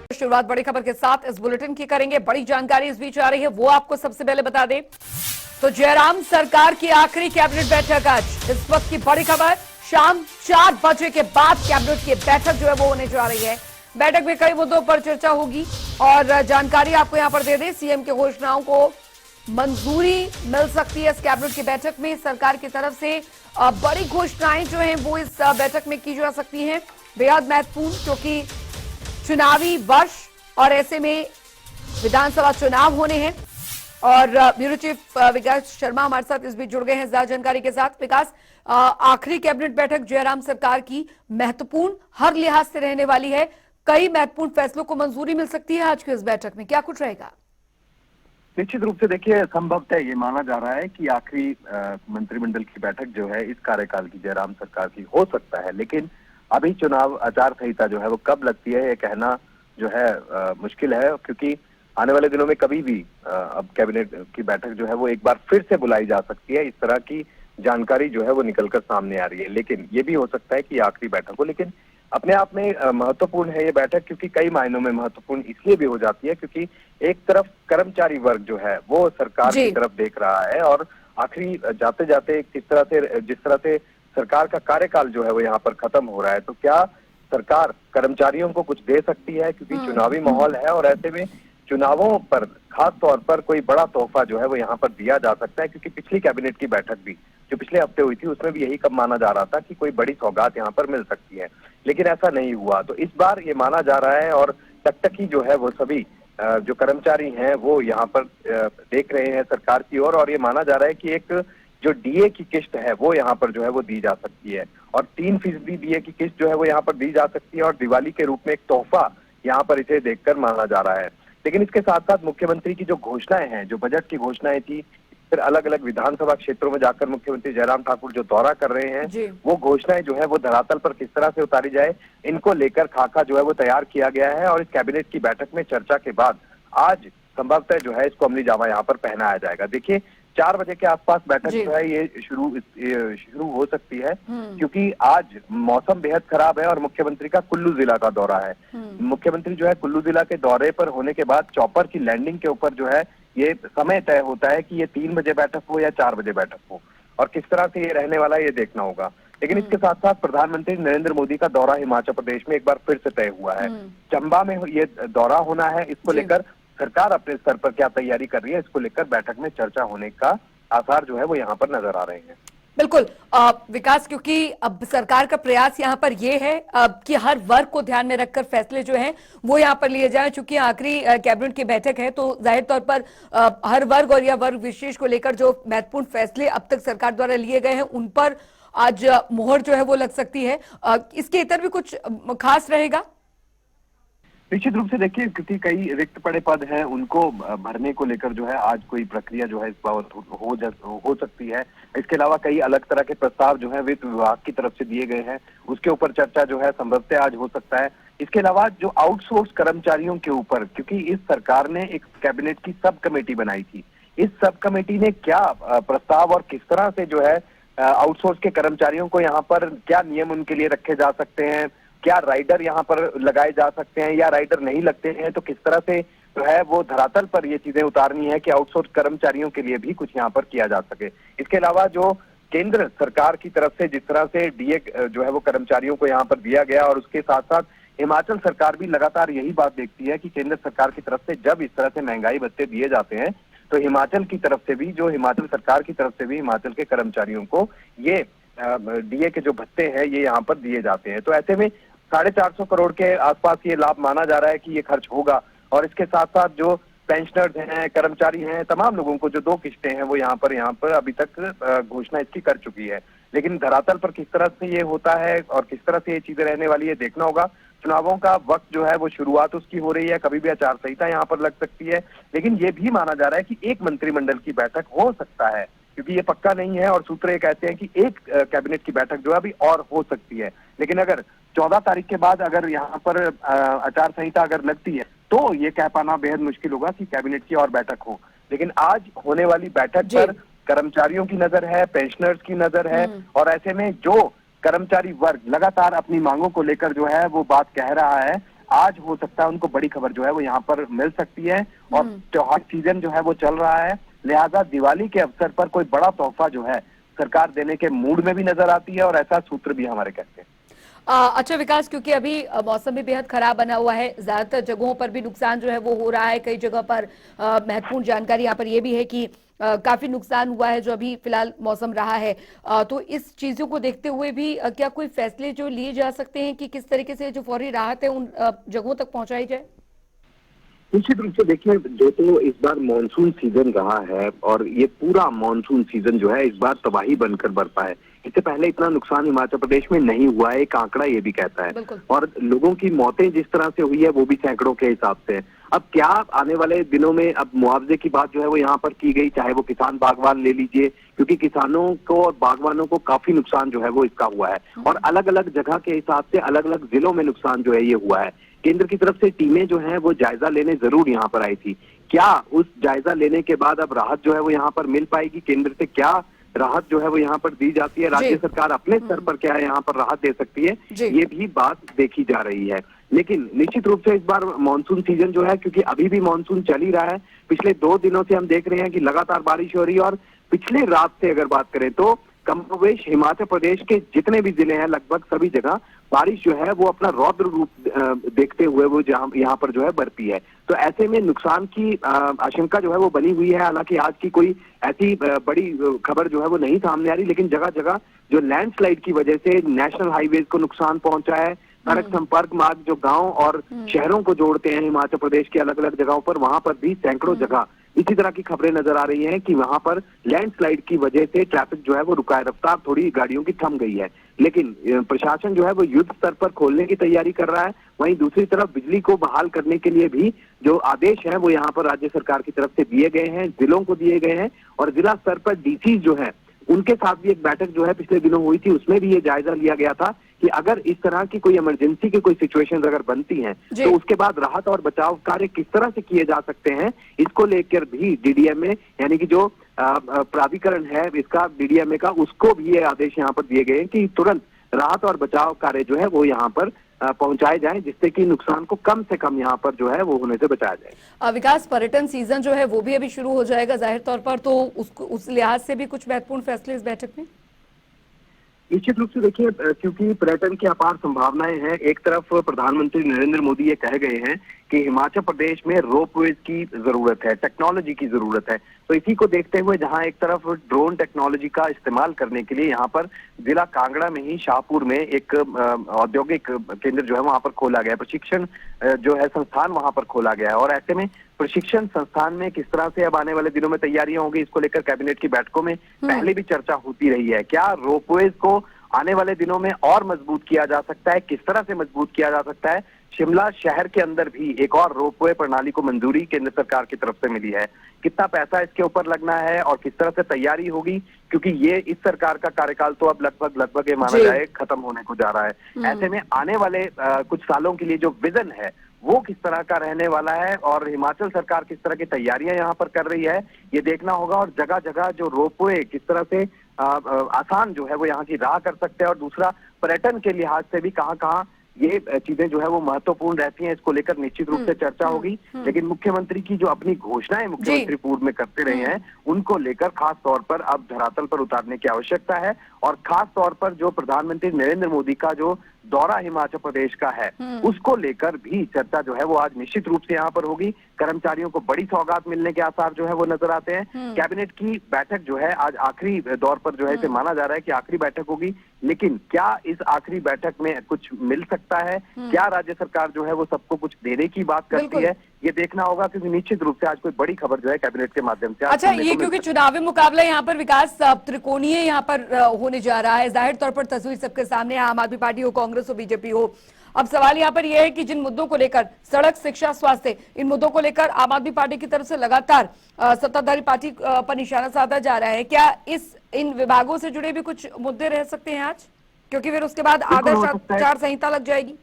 शुरुआत बड़ी खबर के साथ इस बुलेटिन की करेंगे। बड़ी जानकारी इस बीच आ रही है, वो आपको सबसे पहले बता दें तो जयराम सरकार की आखिरी कैबिनेट बैठक आज। इस वक्त की बड़ी खबर, शाम 4 बजे के बाद कैबिनेट की बैठक जो है वो होने जा रही है। बैठक में कई मुद्दों पर चर्चा होगी और जानकारी आपको यहां पर दे दें, सीएम की घोषणाओं को मंजूरी मिल सकती है इस कैबिनेट की बैठक में। सरकार की तरफ से बड़ी घोषणाएं जो हैं वो इस बैठक में की जा सकती हैं, बेहद महत्वपूर्ण, क्योंकि चुनावी वर्ष और ऐसे में विधानसभा चुनाव होने हैं। और ब्यूरो चीफ विकास शर्मा हमारे साथ इस बीच जुड़ गए हैं ज्यादा जानकारी के साथ। विकास, आखिरी कैबिनेट बैठक जयराम सरकार की महत्वपूर्ण हर लिहाज से रहने वाली है, कई महत्वपूर्ण फैसलों को मंजूरी मिल सकती है आज की इस बैठक में, क्या कुछ रहेगा? निश्चित रूप से देखिए, संभवतः ये माना जा रहा है कि आखिरी मंत्रिमंडल की बैठक जो है इस कार्यकाल की जयराम सरकार की हो सकता है, लेकिन अभी चुनाव आचार संहिता जो है वो कब लगती है ये कहना जो है मुश्किल है, क्योंकि आने वाले दिनों में कभी भी अब कैबिनेट की बैठक जो है वो एक बार फिर से बुलाई जा सकती है। इस तरह की जानकारी जो है वो निकलकर सामने आ रही है, लेकिन ये भी हो सकता है कि आखिरी बैठक हो। लेकिन अपने आप में महत्वपूर्ण है ये बैठक, क्योंकि कई मायनों में महत्वपूर्ण इसलिए भी हो जाती है क्योंकि एक तरफ कर्मचारी वर्ग जो है वो सरकार की तरफ देख रहा है और आखिरी जाते जाते जिस तरह से सरकार का कार्यकाल जो है वो यहाँ पर खत्म हो रहा है, तो क्या सरकार कर्मचारियों को कुछ दे सकती है, क्योंकि चुनावी माहौल है और ऐसे में चुनावों पर खास तौर पर कोई बड़ा तोहफा जो है वो यहाँ पर दिया जा सकता है। क्योंकि पिछली कैबिनेट की बैठक भी जो पिछले हफ्ते हुई थी उसमें भी यही कब माना जा रहा था कि कोई बड़ी सौगात यहाँ पर मिल सकती है, लेकिन ऐसा नहीं हुआ। तो इस बार ये माना जा रहा है और टकटकी जो है वो सभी जो कर्मचारी हैं वो यहाँ पर देख रहे हैं सरकार की ओर, और ये माना जा रहा है कि एक जो डीए की किस्त है वो यहाँ पर जो है वो दी जा सकती है और 3% डीए की किस्त जो है वो यहाँ पर दी जा सकती है और दिवाली के रूप में एक तोहफा यहाँ पर इसे देखकर माना जा रहा है। लेकिन इसके साथ साथ मुख्यमंत्री की जो घोषणाएं हैं, जो बजट की घोषणाएं थी, फिर अलग अलग विधानसभा क्षेत्रों में जाकर मुख्यमंत्री जयराम ठाकुर जो दौरा कर रहे हैं, वो घोषणाएं जो है वो धरातल पर किस तरह से उतारी जाए, इनको लेकर खाका जो है वो तैयार किया गया है और इस कैबिनेट की बैठक में चर्चा के बाद आज संभवतः जो है इसको अमली जामा यहाँ पर पहनाया जाएगा। देखिए, 4 बजे के आसपास बैठक जो है ये शुरू हो सकती है, क्योंकि आज मौसम बेहद खराब है और मुख्यमंत्री का कुल्लू जिला का दौरा है। मुख्यमंत्री जो है कुल्लू जिला के दौरे पर होने के बाद चॉपर की लैंडिंग के ऊपर जो है ये समय तय होता है कि ये 3 बजे बैठक हो या 4 बजे बैठक हो, और किस तरह से ये रहने वाला है ये देखना होगा। लेकिन इसके साथ साथ प्रधानमंत्री नरेंद्र मोदी का दौरा हिमाचल प्रदेश में एक बार फिर से तय हुआ है। चंबा में ये दौरा होना है, इसको लेकर सरकार अपने स्तर पर क्या तैयारी कर रही है, इसको लेकर बैठक में चर्चा होने का आसार जो है वो यहाँ पर नजर आ रहे हैं। बिल्कुल विकास, क्योंकि अब सरकार का प्रयास यहाँ पर यह है कि हर वर्ग को ध्यान में रखकर फैसले जो हैं वो यहाँ पर लिए जाएं। चूंकि आखिरी कैबिनेट की बैठक है तो जाहिर तौर पर हर वर्ग और या वर्ग विशेष को लेकर जो महत्वपूर्ण फैसले अब तक सरकार द्वारा लिए गए हैं उन पर आज मोहर जो है वो लग सकती है। इसके इतर भी कुछ खास रहेगा? निश्चित रूप से देखिए, क्योंकि कई रिक्त पड़े पद हैं उनको भरने को लेकर जो है आज कोई प्रक्रिया जो है इस बाबत हो सकती है। इसके अलावा कई अलग तरह के प्रस्ताव जो है वित्त विभाग की तरफ से दिए गए हैं, उसके ऊपर चर्चा जो है संभवतः आज हो सकता है। इसके अलावा जो आउटसोर्स कर्मचारियों के ऊपर, क्योंकि इस सरकार ने एक कैबिनेट की सब कमेटी बनाई थी, इस सब कमेटी ने क्या प्रस्ताव और किस तरह से जो है आउटसोर्स के कर्मचारियों को यहाँ पर क्या नियम उनके लिए रखे जा सकते हैं, क्या राइडर यहाँ पर लगाए जा सकते हैं या राइडर नहीं लगते हैं, तो किस तरह से जो है वो धरातल पर ये चीजें उतारनी है कि आउटसोर्स कर्मचारियों के लिए भी कुछ यहाँ पर किया जा सके। इसके अलावा जो केंद्र सरकार की तरफ से जिस तरह से डीए जो है वो कर्मचारियों को यहाँ पर दिया गया, और उसके साथ साथ हिमाचल सरकार भी लगातार यही बात देखती है कि केंद्र सरकार की तरफ से जब इस तरह से महंगाई भत्ते दिए जाते हैं तो हिमाचल की तरफ से भी, जो हिमाचल सरकार की तरफ से भी हिमाचल के कर्मचारियों को ये डीए के जो भत्ते हैं ये यहाँ पर दिए जाते हैं। तो ऐसे में 450 करोड़ के आसपास ये लाभ माना जा रहा है कि ये खर्च होगा, और इसके साथ साथ जो पेंशनर्स हैं, कर्मचारी हैं, तमाम लोगों को जो 2 किस्तें हैं वो यहाँ पर अभी तक घोषणा इसकी कर चुकी है। लेकिन धरातल पर किस तरह से ये होता है और किस तरह से ये चीजें रहने वाली है देखना होगा। चुनावों का वक्त जो है वो शुरुआत उसकी हो रही है, कभी भी आचार संहिता यहाँ पर लग सकती है, लेकिन ये भी माना जा रहा है कि एक मंत्रिमंडल की बैठक हो सकता है, क्योंकि ये पक्का नहीं है और सूत्र ये कहते हैं कि एक कैबिनेट की बैठक जो है अभी और हो सकती है। लेकिन अगर 14 तारीख के बाद अगर यहाँ पर आचार संहिता अगर लगती है तो ये कह पाना बेहद मुश्किल होगा कि कैबिनेट की और बैठक हो। लेकिन आज होने वाली बैठक पर कर्मचारियों की नजर है, पेंशनर्स की नजर है, और ऐसे में जो कर्मचारी वर्ग लगातार अपनी मांगों को लेकर जो है वो बात कह रहा है, आज हो सकता है उनको बड़ी खबर जो है वो यहाँ पर मिल सकती है। और त्योहार सीजन जो है वो चल रहा है, लिहाजा दिवाली के अवसर पर कोई बड़ा तोहफा जो है सरकार देने के मूड में भी नजर आती है, और ऐसा सूत्र भी हमारे कहते हैं। अच्छा विकास, क्योंकि अभी मौसम भी बेहद खराब बना हुआ है, ज्यादातर जगहों पर भी नुकसान जो है वो हो रहा है। कई जगह पर महत्वपूर्ण जानकारी यहाँ पर यह भी है कि काफी नुकसान हुआ है जो अभी फिलहाल मौसम रहा है। तो इस चीजों को देखते हुए भी क्या कोई फैसले जो लिए जा सकते हैं कि किस तरीके से जो फौरी राहत है उन जगहों तक पहुंचाई जाए? निश्चित रूप से देखिए, जो तो इस बार मानसून सीजन रहा है और ये पूरा मानसून सीजन जो है इस बार तबाही बनकर बरपा है। इससे पहले इतना नुकसान हिमाचल प्रदेश में नहीं हुआ है, एक आंकड़ा ये भी कहता है। और लोगों की मौतें जिस तरह से हुई है वो भी सैकड़ों के हिसाब से। अब क्या आने वाले दिनों में अब मुआवजे की बात जो है वो यहाँ पर की गई, चाहे वो किसान बागवान ले लीजिए, क्योंकि किसानों को और बागवानों को काफी नुकसान जो है वो इसका हुआ है। और अलग अलग जगह के हिसाब से अलग अलग जिलों में नुकसान जो है ये हुआ है। केंद्र की तरफ से टीमें जो हैं वो जायजा लेने जरूर यहाँ पर आई थी। क्या उस जायजा लेने के बाद अब राहत जो है वो यहाँ पर मिल पाएगी? केंद्र से क्या राहत जो है वो यहाँ पर दी जाती है, राज्य सरकार अपने स्तर पर क्या यहाँ पर राहत दे सकती है, ये भी बात देखी जा रही है। लेकिन निश्चित रूप से इस बार मानसून सीजन जो है, क्योंकि अभी भी मानसून चल ही रहा है, पिछले 2 दिनों से हम देख रहे हैं कि लगातार बारिश हो रही है। और पिछले रात से अगर बात करें तो कमोवेश हिमाचल प्रदेश के जितने भी जिले हैं लगभग सभी जगह बारिश जो है वो अपना रौद्र रूप देखते हुए वो यहाँ पर जो है बरती है। तो ऐसे में नुकसान की आशंका जो है वो बनी हुई है। हालांकि आज की कोई ऐसी बड़ी खबर जो है वो नहीं सामने आ रही, लेकिन जगह जगह जो लैंडस्लाइड की वजह से नेशनल हाईवेज को नुकसान पहुंचा है। सड़क संपर्क मार्ग जो गांव और शहरों को जोड़ते हैं हिमाचल प्रदेश के अलग अलग जगहों पर, वहां पर भी सैकड़ों जगह इसी तरह की खबरें नजर आ रही हैं कि वहां पर लैंडस्लाइड की वजह से ट्रैफिक जो है वो रुका है, रफ्तार थोड़ी गाड़ियों की थम गई है। लेकिन प्रशासन जो है वो युद्ध स्तर पर खोलने की तैयारी कर रहा है। वहीं दूसरी तरफ बिजली को बहाल करने के लिए भी जो आदेश है वो यहाँ पर राज्य सरकार की तरफ से दिए गए हैं, जिलों को दिए गए हैं। और जिला स्तर पर डीसी जो है उनके साथ भी एक बैठक जो है पिछले दिनों हुई थी, उसमें भी ये जायजा लिया गया था कि अगर इस तरह की कोई इमरजेंसी की कोई सिचुएशन अगर बनती हैं तो उसके बाद राहत और बचाव कार्य किस तरह से किए जा सकते हैं, इसको लेकर भी डीडीएमए यानी कि जो प्राधिकरण है इसका डीडीएमए का, उसको भी ये आदेश यहाँ पर दिए गए हैं कि तुरंत राहत और बचाव कार्य जो है वो यहाँ पर पहुंचाए जाएं, जिससे कि नुकसान को कम से कम यहाँ पर जो है वो होने से बचाया जाए। विकास, पर्यटन सीजन जो है वो भी अभी शुरू हो जाएगा जाहिर तौर पर, तो उसको उस लिहाज से भी कुछ महत्वपूर्ण फैसले इस बैठक में? निश्चित रूप से देखिए, क्योंकि पर्यटन की अपार संभावनाएं हैं। एक तरफ प्रधानमंत्री नरेंद्र मोदी ये कह गए हैं कि हिमाचल प्रदेश में रोपवेज की जरूरत है, टेक्नोलॉजी की जरूरत है। तो इसी को देखते हुए जहां एक तरफ ड्रोन टेक्नोलॉजी का इस्तेमाल करने के लिए यहाँ पर जिला कांगड़ा में ही शाहपुर में एक औद्योगिक केंद्र जो है वहां पर खोला गया है, प्रशिक्षण जो है संस्थान वहां पर खोला गया है। और ऐसे में प्रशिक्षण संस्थान में किस तरह से अब आने वाले दिनों में तैयारियां होंगी, इसको लेकर कैबिनेट की बैठकों में पहले भी चर्चा होती रही है। क्या रोपवेज को आने वाले दिनों में और मजबूत किया जा सकता है, किस तरह से मजबूत किया जा सकता है? शिमला शहर के अंदर भी एक और रोपवे प्रणाली को मंजूरी केंद्र सरकार की तरफ से मिली है। कितना पैसा इसके ऊपर लगना है और किस तरह से तैयारी होगी, क्योंकि ये इस सरकार का कार्यकाल तो अब लगभग ये माना जाए खत्म होने को जा रहा है। ऐसे में आने वाले कुछ सालों के लिए जो विजन है वो किस तरह का रहने वाला है और हिमाचल सरकार किस तरह की तैयारियां यहाँ पर कर रही है, ये देखना होगा। और जगह जगह जो रोपवे किस तरह से आसान जो है वो यहाँ की राह कर सकते हैं, और दूसरा पर्यटन के लिहाज से भी कहाँ कहाँ ये चीजें जो है वो महत्वपूर्ण रहती हैं, इसको लेकर निश्चित रूप से चर्चा होगी। लेकिन मुख्यमंत्री की जो अपनी घोषणाएं मुख्यमंत्री पूर्व में करते रहे हैं, उनको लेकर खास तौर पर अब धरातल पर उतारने की आवश्यकता है। और खास तौर पर जो प्रधानमंत्री नरेंद्र मोदी का जो दौरा हिमाचल प्रदेश का है, उसको लेकर भी चर्चा जो है वो आज निश्चित रूप से यहाँ पर होगी। कर्मचारियों को बड़ी सौगात मिलने के आसार जो है वो नजर आते हैं। कैबिनेट की बैठक जो है आज आखिरी दौर पर जो है इसे माना जा रहा है कि आखिरी बैठक होगी, लेकिन क्या इस आखिरी बैठक में कुछ मिल सकता है? क्या राज्य सरकार जो है वो सबको कुछ देने की बात करती है, ये देखना होगा। क्योंकि निश्चित रूप से आज कोई बड़ी खबर जो है कैबिनेट के माध्यम से अच्छा, ये क्योंकि चुनावी मुकाबला यहाँ पर विकास त्रिकोणीय यहाँ पर होने जा रहा है, जाहिर तौर पर तस्वीर सबके सामने है, आम आदमी पार्टी हो, कांग्रेस हो, बीजेपी हो। अब सवाल यहाँ पर यह है कि जिन मुद्दों को लेकर सड़क, शिक्षा, स्वास्थ्य, इन मुद्दों को लेकर आम आदमी पार्टी की तरफ से लगातार सत्ताधारी पार्टी पर निशाना साधा जा रहा है। क्या इन विभागों से जुड़े भी कुछ मुद्दे रह सकते हैं आज, क्योंकि फिर उसके बाद आदर्श आचार संहिता लग जाएगी?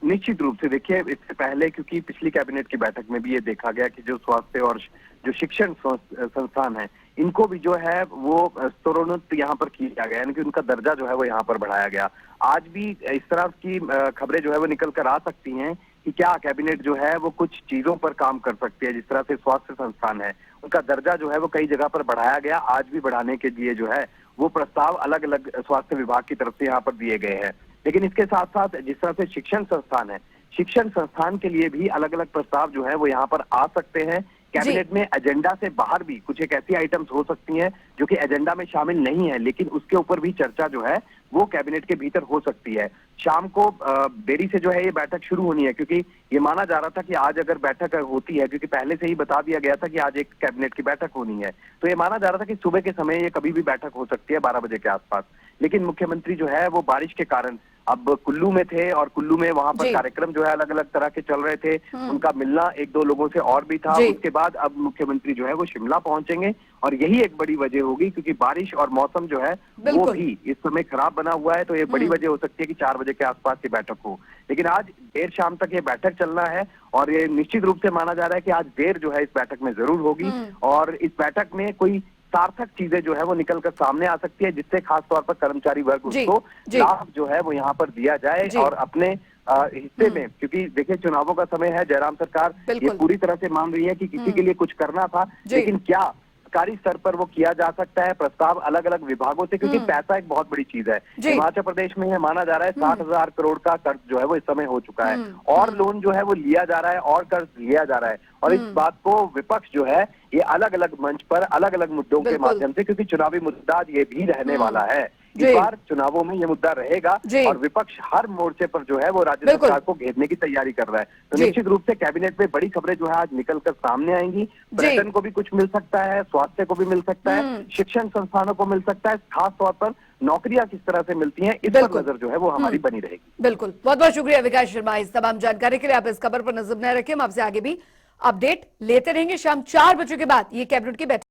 निश्चित रूप से देखिए, इससे पहले क्योंकि पिछली कैबिनेट की बैठक में भी ये देखा गया कि जो स्वास्थ्य और जो शिक्षण संस्थान है, इनको भी जो है वो स्तरोन्नत यहाँ पर किया गया, यानी कि उनका दर्जा जो है वो यहाँ पर बढ़ाया गया। आज भी इस तरह की खबरें जो है वो निकल कर आ सकती हैं कि क्या कैबिनेट जो है वो कुछ चीजों पर काम कर सकती है। जिस तरह से स्वास्थ्य संस्थान है, उनका दर्जा जो है वो कई जगह पर बढ़ाया गया, आज भी बढ़ाने के लिए जो है वो प्रस्ताव अलग अलग स्वास्थ्य विभाग की तरफ से यहाँ पर दिए गए हैं। लेकिन इसके साथ साथ जिस तरह से शिक्षण संस्थान है, शिक्षण संस्थान के लिए भी अलग अलग प्रस्ताव जो है वो यहाँ पर आ सकते हैं। कैबिनेट में एजेंडा से बाहर भी कुछ एक ऐसी आइटम्स हो सकती हैं जो कि एजेंडा में शामिल नहीं है, लेकिन उसके ऊपर भी चर्चा जो है वो कैबिनेट के भीतर हो सकती है। शाम को देरी से जो है ये बैठक शुरू होनी है, क्योंकि ये माना जा रहा था कि आज अगर बैठक होती है, क्योंकि पहले से ही बता दिया गया था कि आज एक कैबिनेट की बैठक होनी है, तो ये माना जा रहा था कि सुबह के समय ये कभी भी बैठक हो सकती है 12 बजे के आसपास। लेकिन मुख्यमंत्री जो है वो बारिश के कारण अब कुल्लू में थे, और कुल्लू में वहां पर कार्यक्रम जो है अलग अलग तरह के चल रहे थे, उनका मिलना एक दो लोगों से और भी था। उसके बाद अब मुख्यमंत्री जो है वो शिमला पहुंचेंगे, और यही एक बड़ी वजह होगी, क्योंकि बारिश और मौसम जो है वो भी इस समय खराब बना हुआ है। तो ये बड़ी वजह हो सकती है कि 4 बजे के आसपास की बैठक हो। लेकिन आज देर शाम तक ये बैठक चलना है, और ये निश्चित रूप से माना जा रहा है कि आज देर जो है इस बैठक में जरूर होगी, और इस बैठक में कोई सार्थक चीजें जो है वो निकलकर सामने आ सकती है, जिससे खास तौर पर कर्मचारी वर्ग उसको लाभ जो है वो यहाँ पर दिया जाए और अपने हिस्से में। क्योंकि देखिए, चुनावों का समय है, जयराम सरकार ये पूरी तरह से मान रही है कि किसी के लिए कुछ करना था, लेकिन क्या सरकारी स्तर पर वो किया जा सकता है। प्रस्ताव अलग अलग विभागों से, क्योंकि पैसा एक बहुत बड़ी चीज है। हिमाचल प्रदेश में यह माना जा रहा है 60,000 करोड़ का कर्ज जो है वो इस समय हो चुका है, और लोन जो है वो लिया जा रहा है, और कर्ज लिया जा रहा है। और इस बात को विपक्ष जो है ये अलग अलग मंच पर अलग अलग मुद्दों के माध्यम से, क्योंकि चुनावी मुद्दा ये भी रहने वाला है, इस बार चुनावों में ये मुद्दा रहेगा, और विपक्ष हर मोर्चे पर जो है वो राज्य सरकार को घेरने की तैयारी कर रहा है। तो निश्चित रूप से कैबिनेट में बड़ी खबरें जो है आज निकलकर सामने आएंगी। पर्यटन को भी कुछ मिल सकता है, स्वास्थ्य को भी मिल सकता है, शिक्षण संस्थानों को मिल सकता है, खास तौर पर नौकरियां किस तरह से मिलती हैं, इस पर नजर जो है वो हमारी बनी रहेगी। बिल्कुल, बहुत बहुत शुक्रिया विकास शर्मा इस तमाम जानकारी के लिए। आप इस खबर पर नजर बनाए रखें, हम आपसे आगे भी अपडेट लेते रहेंगे। शाम 4 बजे के बाद ये कैबिनेट की बैठक